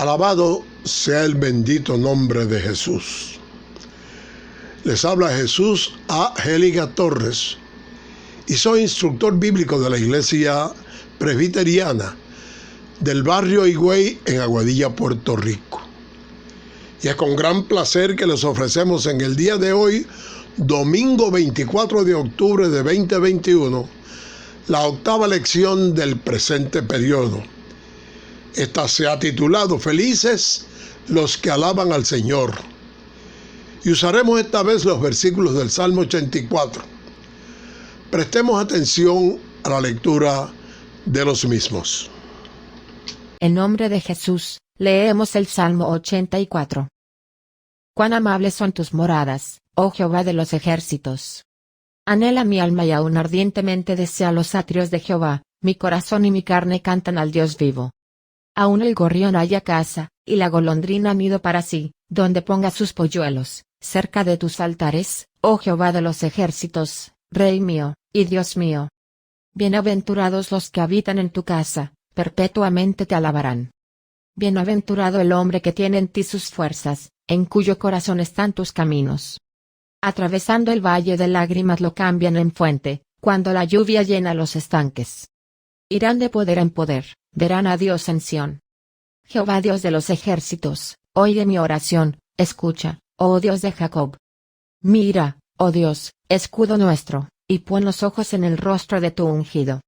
Alabado sea el bendito nombre de Jesús. Les habla Jesús A. Géliga Torres y soy instructor bíblico de la Iglesia Presbiteriana del barrio Higüey en Aguadilla, Puerto Rico. Y es con gran placer que les ofrecemos en el día de hoy, domingo 24 de octubre de 2021, la octava lección del presente periodo. Esta se ha titulado Felices los que alaban al Señor. Y usaremos esta vez los versículos del Salmo 84. Prestemos atención a la lectura de los mismos. En nombre de Jesús, leemos el Salmo 84. Cuán amables son tus moradas, oh Jehová de los ejércitos. Anhela mi alma y aún ardientemente desea los atrios de Jehová, mi corazón y mi carne cantan al Dios vivo. Aún el gorrión halla casa, y la golondrina nido para sí, donde ponga sus polluelos, cerca de tus altares, oh Jehová de los ejércitos, Rey mío, y Dios mío. Bienaventurados los que habitan en tu casa, perpetuamente te alabarán. Bienaventurado el hombre que tiene en ti sus fuerzas, en cuyo corazón están tus caminos. Atravesando el valle de lágrimas lo cambian en fuente, cuando la lluvia llena los estanques. Irán de poder en poder, verán a Dios en Sión. Jehová Dios de los ejércitos, oye mi oración, escucha, oh Dios de Jacob. Mira, oh Dios, escudo nuestro, y pon los ojos en el rostro de tu ungido.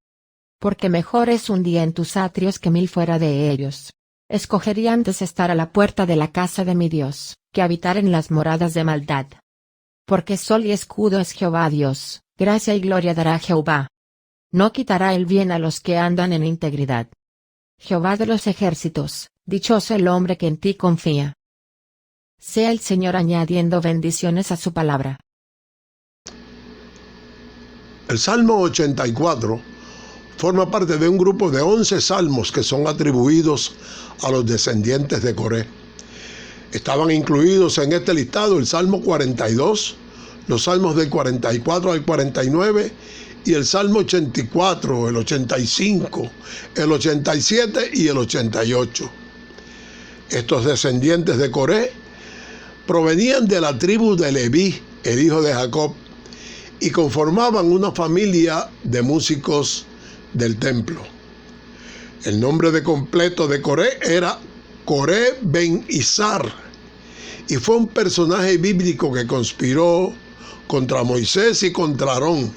Porque mejor es un día en tus atrios que 1000 fuera de ellos. Escogería antes estar a la puerta de la casa de mi Dios, que habitar en las moradas de maldad. Porque sol y escudo es Jehová Dios, gracia y gloria dará Jehová. No quitará el bien a los que andan en integridad. Jehová de los ejércitos, dichoso el hombre que en ti confía. Sea el Señor añadiendo bendiciones a su palabra. El Salmo 84 forma parte de un grupo de 11 salmos que son atribuidos a los descendientes de Coré. Estaban incluidos en este listado el Salmo 42, los salmos del 44 al 49 y el Salmo 84, el 85, el 87 y el 88. Estos descendientes de Coré provenían de la tribu de Leví, el hijo de Jacob, y conformaban una familia de músicos del templo. El nombre de completo de Coré era Coré ben Izar, y fue un personaje bíblico que conspiró contra Moisés y contra Aarón.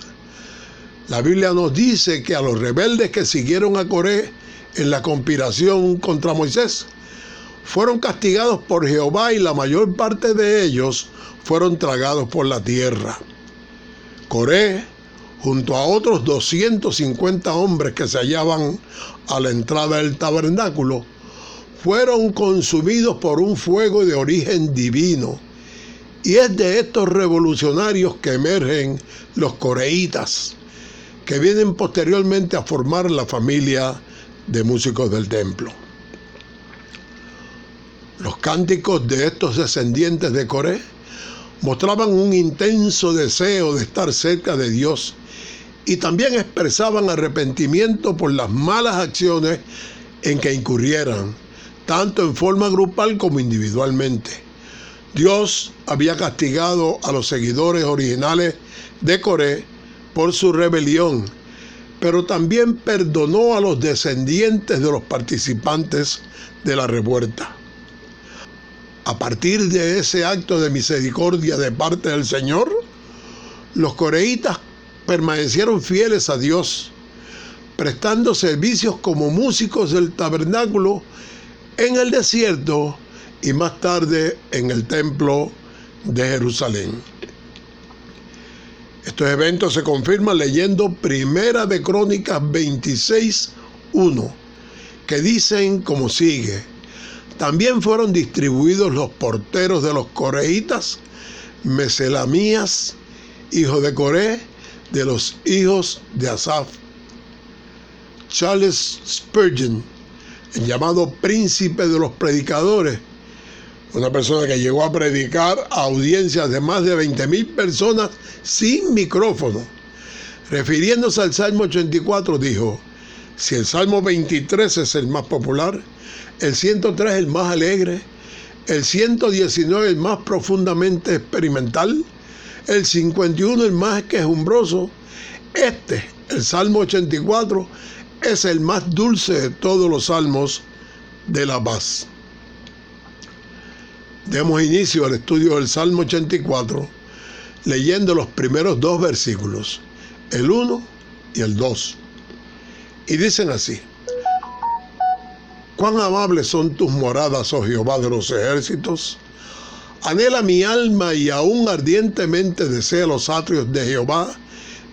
La Biblia nos dice que a los rebeldes que siguieron a Coré en la conspiración contra Moisés fueron castigados por Jehová y la mayor parte de ellos fueron tragados por la tierra. Coré, junto a otros 250 hombres que se hallaban a la entrada del tabernáculo, fueron consumidos por un fuego de origen divino. Y es de estos revolucionarios que emergen los coreítas, que vienen posteriormente a formar la familia de músicos del templo. Los cánticos de estos descendientes de Coré mostraban un intenso deseo de estar cerca de Dios y también expresaban arrepentimiento por las malas acciones en que incurrieran, tanto en forma grupal como individualmente. Dios había castigado a los seguidores originales de Coré por su rebelión, pero también perdonó a los descendientes de los participantes de la revuelta. A partir de ese acto de misericordia de parte del Señor, los coreítas permanecieron fieles a Dios, prestando servicios como músicos del tabernáculo en el desierto y más tarde en el templo de Jerusalén. Estos eventos se confirman leyendo Primera de Crónicas 26:1, que dicen como sigue: también fueron distribuidos los porteros de los coreítas, Meselamías, hijo de Coré, de los hijos de Asaf. Charles Spurgeon, el llamado príncipe de los predicadores, una persona que llegó a predicar a audiencias de más de 20,000 personas sin micrófono, refiriéndose al Salmo 84, dijo: Si el Salmo 23 es el más popular, el 103 el más alegre, el 119 el más profundamente experimental, el 51 el más quejumbroso, el Salmo 84, es el más dulce de todos los salmos de la paz. Demos inicio al estudio del Salmo 84 leyendo los primeros 2 versículos, el 1 y el 2. Y dicen así: cuán amables son tus moradas, oh Jehová de los ejércitos. Anhela mi alma y aún ardientemente desea los atrios de Jehová.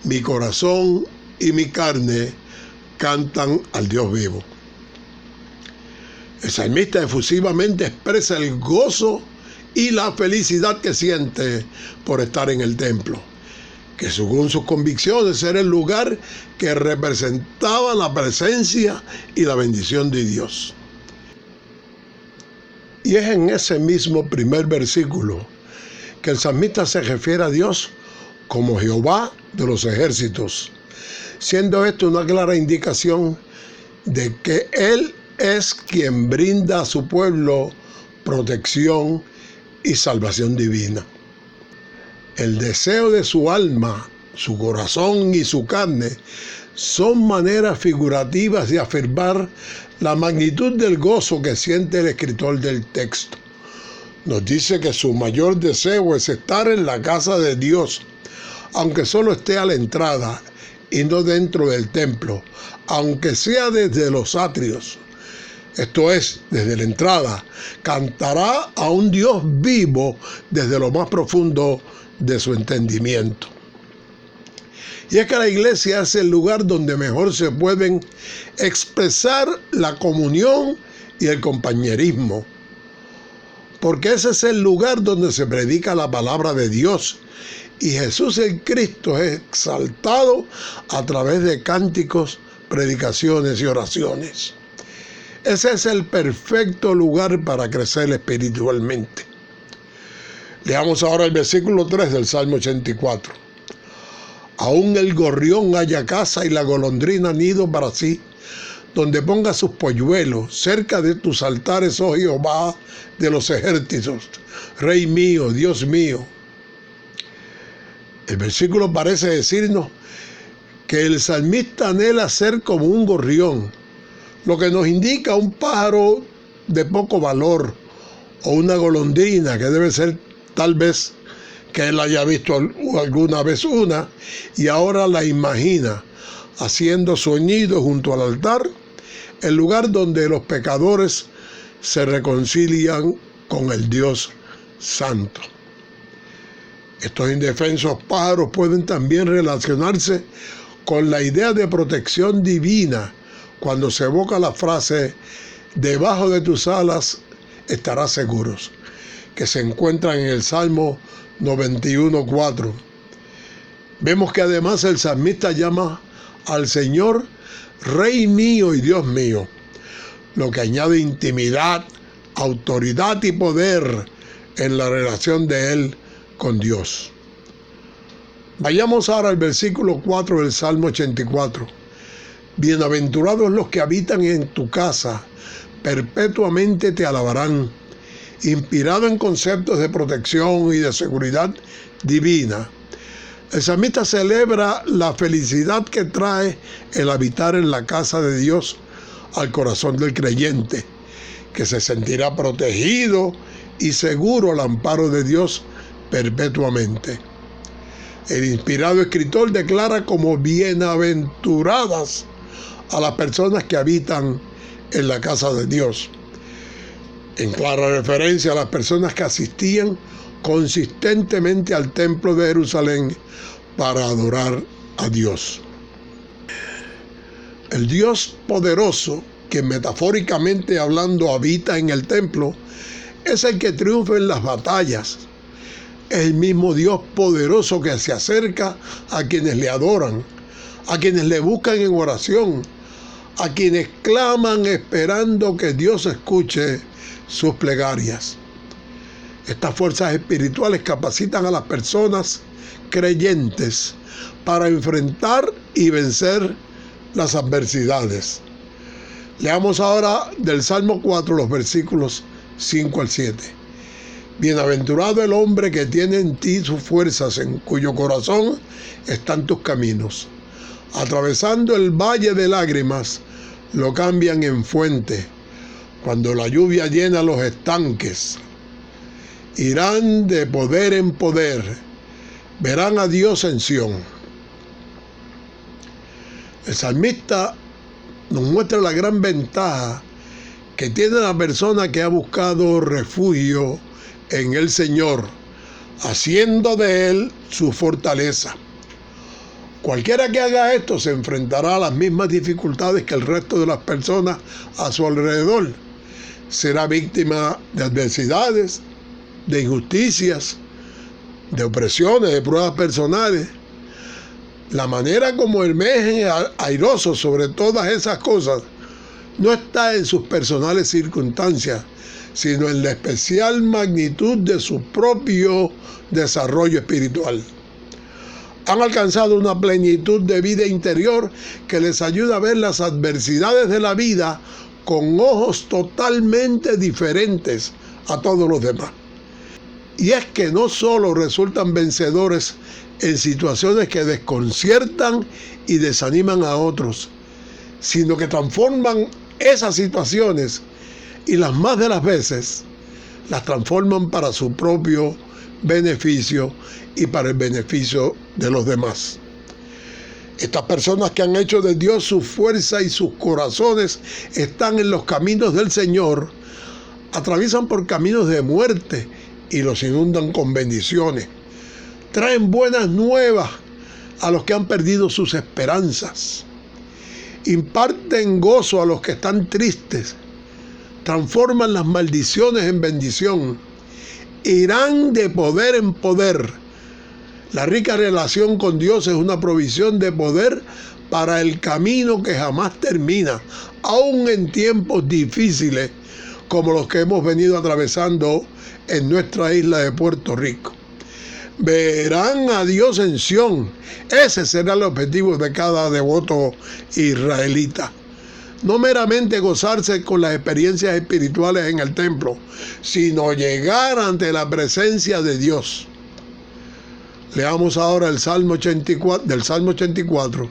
Mi corazón y mi carne cantan al Dios vivo. El salmista efusivamente expresa el gozo y la felicidad que siente por estar en el templo, que según sus convicciones era el lugar que representaba la presencia y la bendición de Dios. Y es en ese mismo primer versículo que el salmista se refiere a Dios como Jehová de los ejércitos, siendo esto una clara indicación de que Él es quien brinda a su pueblo protección y salvación divina. El deseo de su alma, su corazón y su carne son maneras figurativas de afirmar la magnitud del gozo que siente el escritor del texto. Nos dice que su mayor deseo es estar en la casa de Dios, aunque solo esté a la entrada y no dentro del templo, aunque sea desde los atrios. Esto es, desde la entrada, cantará a un Dios vivo desde lo más profundo de su entendimiento. Y es que la iglesia es el lugar donde mejor se pueden expresar la comunión y el compañerismo, porque ese es el lugar donde se predica la palabra de Dios y Jesús el Cristo es exaltado a través de cánticos, predicaciones y oraciones. Ese es el perfecto lugar para crecer espiritualmente. Leamos ahora el versículo 3 del Salmo 84. Aún el gorrión halla casa y la golondrina nido para sí, donde ponga sus polluelos, cerca de tus altares, oh Jehová de los ejércitos, Rey mío, Dios mío. El versículo parece decirnos que el salmista anhela ser como un gorrión, lo que nos indica un pájaro de poco valor o una golondrina que debe ser tal vez que él haya visto alguna vez una y ahora la imagina haciendo su nido junto al altar, el lugar donde los pecadores se reconcilian con el Dios Santo. Estos indefensos pájaros pueden también relacionarse con la idea de protección divina cuando se evoca la frase debajo de tus alas estarás seguros, que se encuentra en el Salmo 91:4. Vemos que además el salmista llama al Señor Rey mío y Dios mío, lo que añade intimidad, autoridad y poder en la relación de él con Dios. Vayamos ahora al versículo 4 del Salmo 84. Bienaventurados los que habitan en tu casa, perpetuamente te alabarán. Inspirado en conceptos de protección y de seguridad divina, el salmista celebra la felicidad que trae el habitar en la casa de Dios al corazón del creyente, que se sentirá protegido y seguro al amparo de Dios perpetuamente. El inspirado escritor declara como bienaventuradas a las personas que habitan en la casa de Dios, en clara referencia a las personas que asistían consistentemente al templo de Jerusalén para adorar a Dios. El Dios poderoso, que metafóricamente hablando habita en el templo, es el que triunfa en las batallas. Es el mismo Dios poderoso que se acerca a quienes le adoran, a quienes le buscan en oración, a quienes claman esperando que Dios escuche sus plegarias. Estas fuerzas espirituales capacitan a las personas creyentes para enfrentar y vencer las adversidades. Leamos ahora del Salmo 4 los versículos 5 al 7. Bienaventurado el hombre que tiene en ti sus fuerzas, en cuyo corazón están tus caminos. Atravesando el valle de lágrimas, lo cambian en fuente. Cuando la lluvia llena los estanques, irán de poder en poder, verán a Dios en Sión. El salmista nos muestra la gran ventaja que tiene la persona que ha buscado refugio en el Señor, haciendo de Él su fortaleza. Cualquiera que haga esto se enfrentará a las mismas dificultades que el resto de las personas a su alrededor. Será víctima de adversidades, de injusticias, de opresiones, de pruebas personales. La manera como emergen airosos sobre todas esas cosas no está en sus personales circunstancias, sino en la especial magnitud de su propio desarrollo espiritual. Han alcanzado una plenitud de vida interior que les ayuda a ver las adversidades de la vida con ojos totalmente diferentes a todos los demás. Y es que no solo resultan vencedores en situaciones que desconciertan y desaniman a otros, sino que transforman esas situaciones y las más de las veces las transforman para su propio beneficio y para el beneficio de los demás. Estas personas que han hecho de Dios su fuerza y sus corazones están en los caminos del Señor, atraviesan por caminos de muerte y los inundan con bendiciones. Traen buenas nuevas a los que han perdido sus esperanzas. Imparten gozo a los que están tristes. Transforman las maldiciones en bendición. Irán de poder en poder. La rica relación con Dios es una provisión de poder para el camino que jamás termina, aún en tiempos difíciles como los que hemos venido atravesando en nuestra isla de Puerto Rico. Verán a Dios en Sión. Ese será el objetivo de cada devoto israelita. No meramente gozarse con las experiencias espirituales en el templo, sino llegar ante la presencia de Dios. Leamos ahora el Salmo 84, del Salmo 84,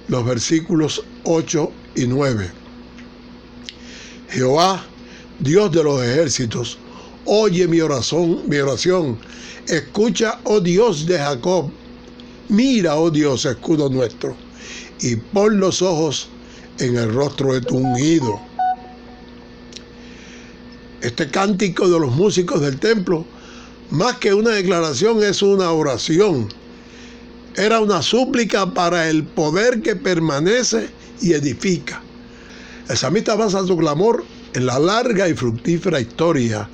los versículos 8 y 9. Jehová, Dios de los ejércitos, oye mi oración. Escucha, oh Dios de Jacob. Mira, oh Dios, escudo nuestro, y pon los ojos en el rostro de tu ungido. Este cántico de los músicos del templo, más que una declaración, es una oración. Era una súplica para el poder que permanece y edifica. El salmista basa su clamor en la larga y fructífera historia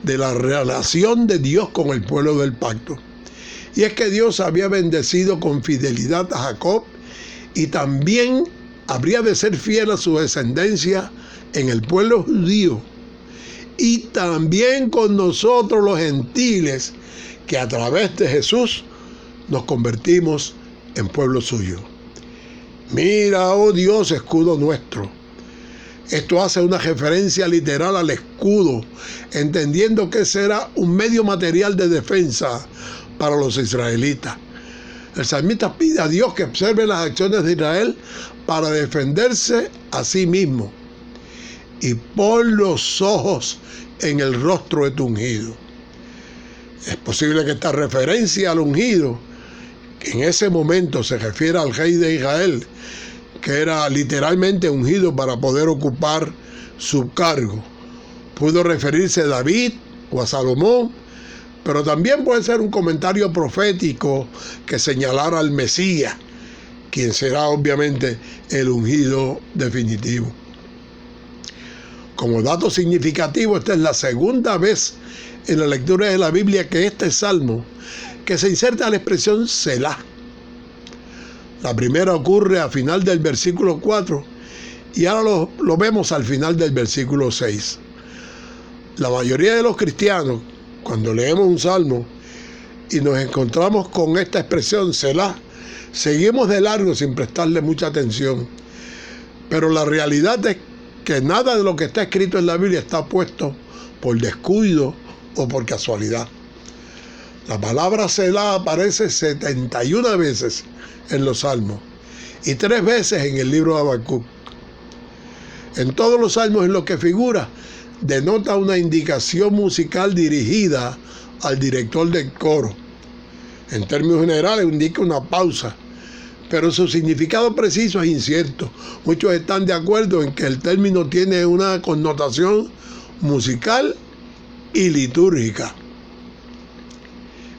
de la relación de Dios con el pueblo del pacto. Y es que Dios había bendecido con fidelidad a Jacob y también habría de ser fiel a su descendencia en el pueblo judío y también con nosotros los gentiles, que a través de Jesús nos convertimos en pueblo suyo. Mira, oh Dios, escudo nuestro. Esto hace una referencia literal al escudo, entendiendo que ese era un medio material de defensa para los israelitas. El salmista pide a Dios que observe las acciones de Israel para defenderse a sí mismo. Y pon los ojos en el rostro de tu ungido. Es posible que esta referencia al ungido, que en ese momento se refiere al rey de Israel, que era literalmente ungido para poder ocupar su cargo, pudo referirse a David o a Salomón, pero también puede ser un comentario profético que señalara al Mesías, quien será obviamente el ungido definitivo. Como dato significativo, esta es la segunda vez en la lectura de la Biblia que este salmo, que se inserta la expresión Selah. La primera ocurre al final del versículo 4 y ahora lo vemos al final del versículo 6. La mayoría de los cristianos, cuando leemos un salmo y nos encontramos con esta expresión Selah, seguimos de largo sin prestarle mucha atención Pero la realidad es que nada de lo que está escrito en la Biblia está puesto por descuido o por casualidad. La palabra Selah aparece 71 veces en los Salmos y 3 veces en el libro de Habacuc. En todos los salmos en los que figura, denota una indicación musical dirigida al director del coro. En términos generales indica una pausa, pero su significado preciso es incierto. Muchos están de acuerdo en que el término tiene una connotación musical y litúrgica.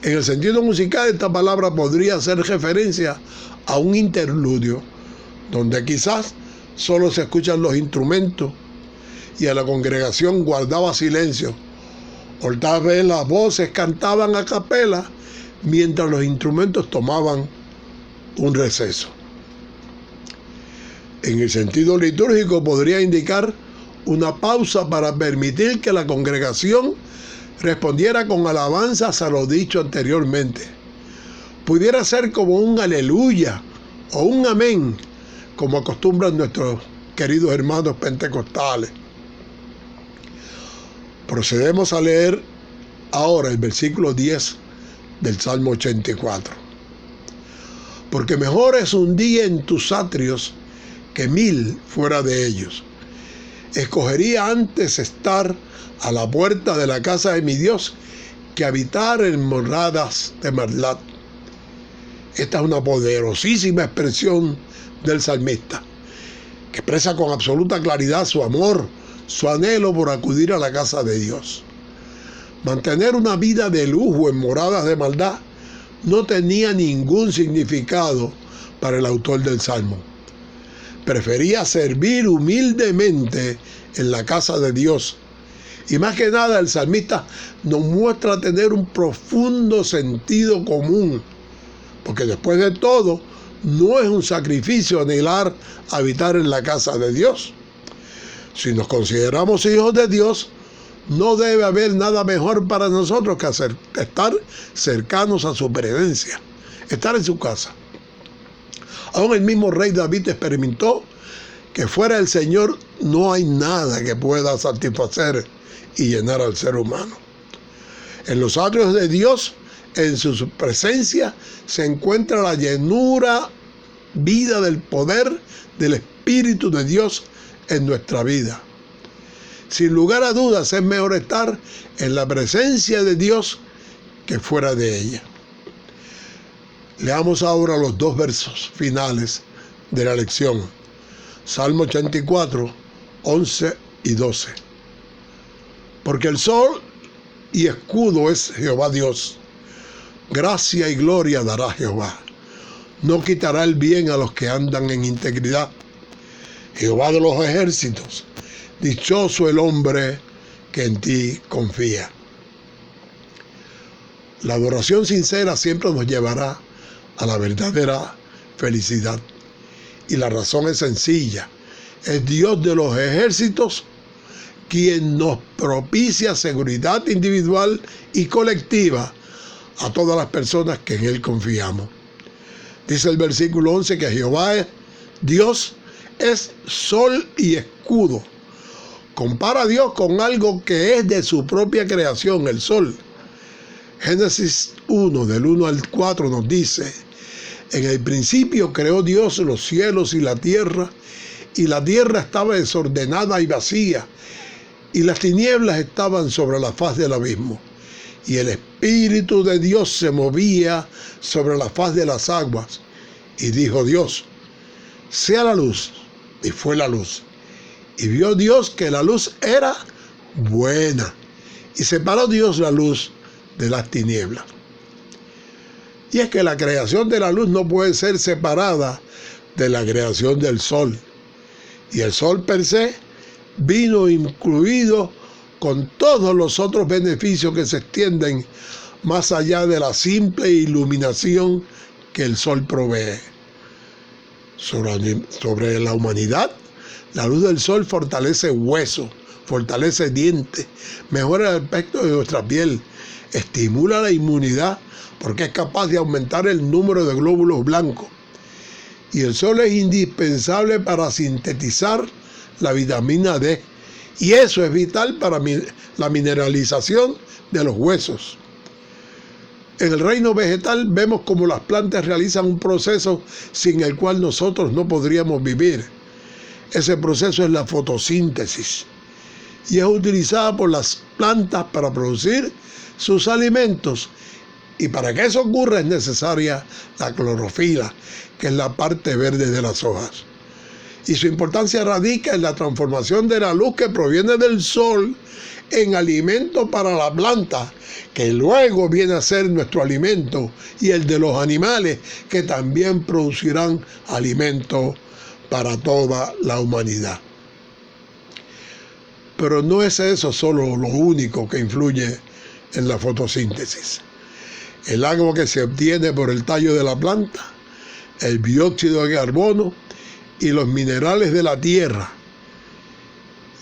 En el sentido musical, esta palabra podría hacer referencia a un interludio, donde quizás solo se escuchan los instrumentos y a la congregación guardaba silencio, o tal vez las voces cantaban a capela mientras los instrumentos tomaban un receso. En el sentido litúrgico podría indicar una pausa para permitir que la congregación respondiera con alabanzas a lo dicho anteriormente. Pudiera ser como un aleluya o un amén, como acostumbran nuestros queridos hermanos pentecostales. Procedemos a leer ahora el versículo 10 del Salmo 84. Porque mejor es un día en tus atrios que 1000 fuera de ellos. Escogería antes estar a la puerta de la casa de mi Dios que habitar en moradas de maldad. Esta es una poderosísima expresión del salmista, que expresa con absoluta claridad su amor, su anhelo por acudir a la casa de Dios. Mantener una vida de lujo en moradas de maldad no tenía ningún significado para el autor del Salmo. Prefería servir humildemente en la casa de Dios. Y más que nada, el salmista nos muestra tener un profundo sentido común, porque después de todo, no es un sacrificio anhelar habitar en la casa de Dios. Si nos consideramos hijos de Dios, no debe haber nada mejor para nosotros que estar cercanos a su presencia, estar en su casa. Aún el mismo rey David experimentó que fuera del Señor no hay nada que pueda satisfacer y llenar al ser humano. En los atrios de Dios, en su presencia, se encuentra la llenura, vida del poder del Espíritu de Dios en nuestra vida. Sin lugar a dudas, es mejor estar en la presencia de Dios que fuera de ella. Leamos ahora los 2 versos finales de la lección. Salmo 84, 11 y 12. Porque el sol y escudo es Jehová Dios. Gracia y gloria dará Jehová. No quitará el bien a los que andan en integridad. Jehová de los ejércitos, dichoso el hombre que en ti confía. La adoración sincera siempre nos llevará a la verdadera felicidad. Y la razón es sencilla. Es Dios de los ejércitos quien nos propicia seguridad individual y colectiva a todas las personas que en Él confiamos. Dice el versículo 11 que Jehová es Dios, es sol y escudo. Compara a Dios con algo que es de su propia creación, el sol. Génesis 1, del 1 al 4 nos dice: en el principio creó Dios los cielos y la tierra estaba desordenada y vacía, y las tinieblas estaban sobre la faz del abismo. Y el Espíritu de Dios se movía sobre la faz de las aguas. Y dijo Dios: sea la luz. Y fue la luz. Y vio Dios que la luz era buena. Y separó Dios la luz de las tinieblas. Y es que la creación de la luz no puede ser separada de la creación del sol. Y el sol per se vino incluido con todos los otros beneficios que se extienden más allá de la simple iluminación que el sol provee. Sobre la humanidad, la luz del sol fortalece huesos, fortalece dientes, mejora el aspecto de nuestra piel, estimula la inmunidad porque es capaz de aumentar el número de glóbulos blancos Y el sol es indispensable para sintetizar la vitamina D. Y eso es vital para la mineralización de los huesos. En el reino vegetal vemos cómo las plantas realizan un proceso sin el cual nosotros no podríamos vivir. Ese proceso es la fotosíntesis y es utilizada por las plantas para producir sus alimentos. Y para que eso ocurra es necesaria la clorofila, que es la parte verde de las hojas. Y su importancia radica en la transformación de la luz que proviene del sol en alimento para la planta, que luego viene a ser nuestro alimento, y el de los animales, que también producirán alimento para toda la humanidad. Pero no es eso solo lo único que influye en la fotosíntesis. El agua que se obtiene por el tallo de la planta, el dióxido de carbono y los minerales de la tierra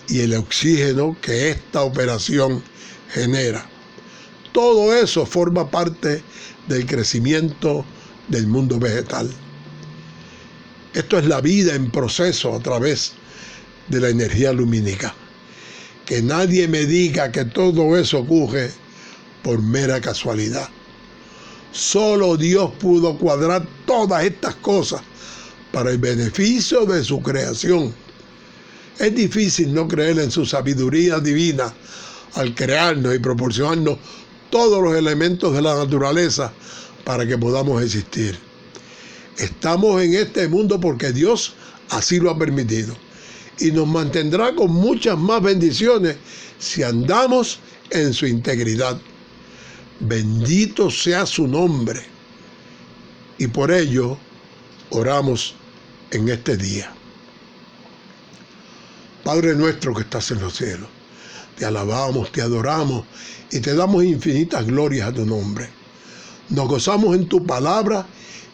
y el oxígeno que esta operación genera. Todo eso forma parte del crecimiento del mundo vegetal. Esto es la vida en proceso a través de la energía lumínica. Que nadie me diga que todo eso ocurre por mera casualidad. Solo Dios pudo cuadrar todas estas cosas para el beneficio de su creación. Es difícil no creer en su sabiduría divina al crearnos y proporcionarnos todos los elementos de la naturaleza para que podamos existir. Estamos en este mundo porque Dios así lo ha permitido y nos mantendrá con muchas más bendiciones si andamos en su integridad. Bendito sea su nombre. Y por ello oramos en este día. Padre nuestro que estás en los cielos, te alabamos, te adoramos y te damos infinitas glorias a tu nombre. Nos gozamos en tu palabra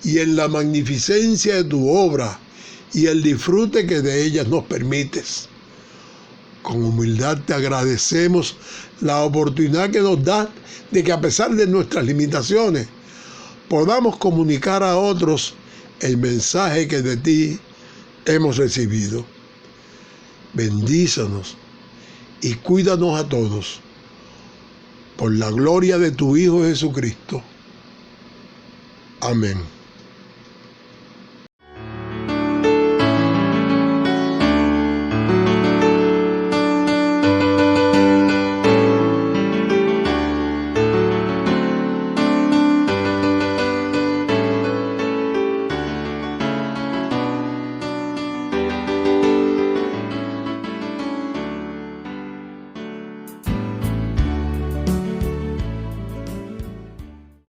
y en la magnificencia de tu obra y el disfrute que de ellas nos permites. Con humildad te agradecemos la oportunidad que nos das de que a pesar de nuestras limitaciones podamos comunicar a otros el mensaje que de ti hemos recibido. Bendícenos y cuídanos a todos por la gloria de tu Hijo Jesucristo. Amén.